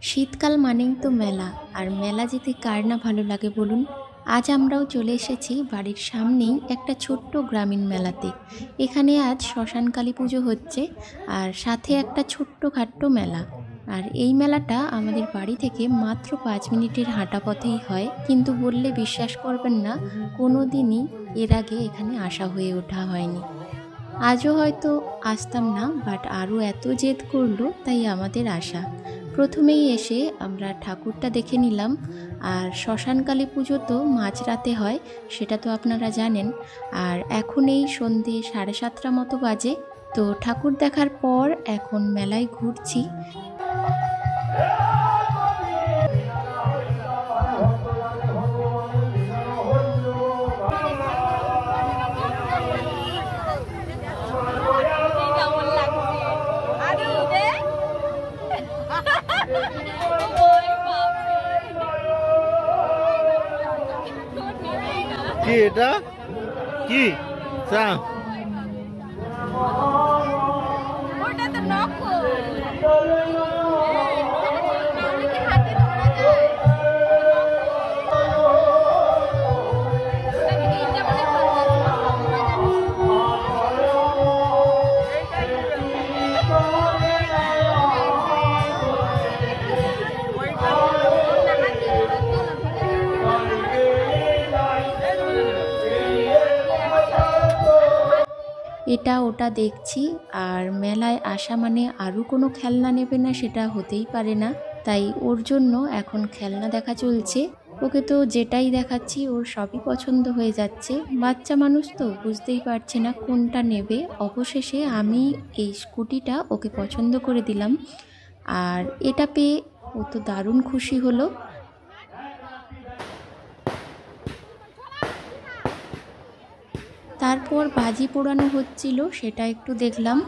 শীতকাল মানেই তো মেলা, আর মেলা যেতে কার না ভালো লাগে বলুন। আজ আমরাও চলে এসেছি বাড়ির সামনেই একটা ছোট্ট গ্রামীণ মেলাতে। এখানে আজ শ্মশান কালী পুজো হচ্ছে, আর সাথে একটা ছোট্টখাট্ট মেলা। আর এই মেলাটা আমাদের বাড়ি থেকে মাত্র 5 মিনিটের হাঁটা পথেই হয়, কিন্তু বললে বিশ্বাস করবেন না, কোনো দিনই এর আগে এখানে আসা হয়ে ওঠা হয়নি। আজও হয়তো আসতাম না, বাট আরও এত জেদ করলো তাই আমাদের আসা। প্রথমেই এসে আমরা ঠাকুরটা দেখে নিলাম। আর শ্মশান কালী পুজো তো মাঝরাতে হয়, সেটা তো আপনারা জানেন। আর এখন এই সন্ধে 7:30 মতো বাজে। তো ঠাকুর দেখার পর এখন মেলায় ঘুরছি। কি এটা কি চা ওটা তো নকল। এটা ওটা দেখছি। আর মেলায় আসা মানে আরও কোনো খেলনা নেবে না সেটা হতেই পারে না, তাই ওর জন্য এখন খেলনা দেখা চলছে। ওকে তো যেটাই দেখাচ্ছি ওর সবই পছন্দ হয়ে যাচ্ছে। বাচ্চা মানুষ তো বুঝতেই পারছে না কোনটা নেবে। অবশেষে আমি এই স্কুটিটা ওকে পছন্দ করে দিলাম, আর এটা পেয়ে ও তো দারুণ খুশি হলো। তারপর বাজি পোড়ানো হচ্ছিল, সেটা একটু দেখলাম।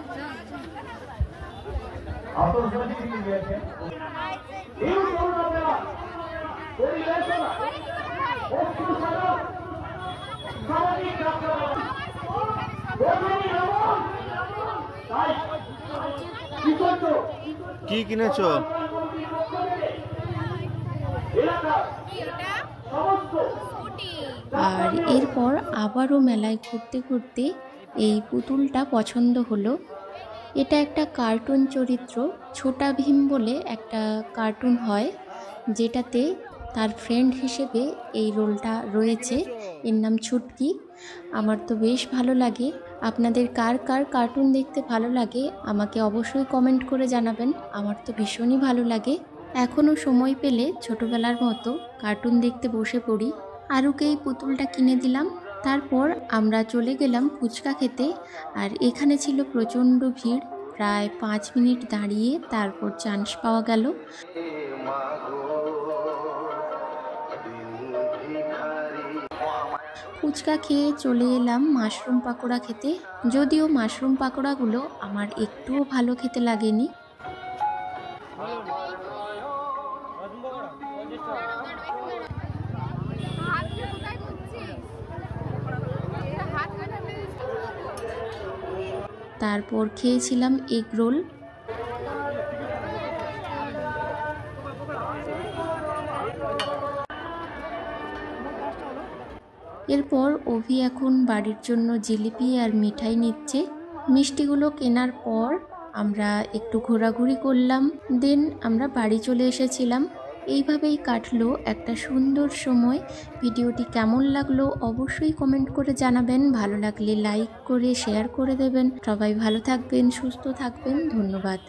কি কিনেছো? আর এরপর আবারও মেলায় ঘুরতে ঘুরতে এই পুতুলটা পছন্দ হলো। এটা একটা কার্টুন চরিত্র, ছোটা ভীম বলে একটা কার্টুন হয়, যেটাতে তার ফ্রেন্ড হিসেবে এই রোলটা রয়েছে। এর নাম ছুটকি। আমার তো বেশ ভালো লাগে। আপনাদের কার কার কার্টুন দেখতে ভালো লাগে আমাকে অবশ্যই কমেন্ট করে জানাবেন। আমার তো ভীষণই ভালো লাগে। এখনও সময় পেলে ছোটোবেলার মতো কার্টুন দেখতে বসে পড়ি। আরুকে এই পুতুলটা কিনে দিলাম। তারপর আমরা চলে গেলাম ফুচকা খেতে। আর এখানে ছিল প্রচণ্ড ভিড়, প্রায় 5 মিনিট দাঁড়িয়ে তারপর চান্স পাওয়া গেল। ফুচকা খেয়ে চলে এলাম মাশরুম পাকোড়া খেতে। যদিও মাশরুম পাকোড়াগুলো আমার একটুও ভালো খেতে লাগেনি। তারপর খেয়েছিলাম এগ রোল। এরপর অভি এখন বাড়ির জন্য জিলিপি আর মিঠাই নিচ্ছে। মিষ্টিগুলো কেনার পর আমরা একটু ঘোরাঘুরি করলাম, দেন আমরা বাড়ি চলে এসেছিলাম। এইভাবেই কাটলো একটা সুন্দর সময়। ভিডিওটি কেমন লাগলো অবশ্যই কমেন্ট করে জানাবেন। ভালো লাগলে লাইক করে শেয়ার করে দেবেন। সবাই ভালো থাকবেন, সুস্থ থাকবেন। ধন্যবাদ।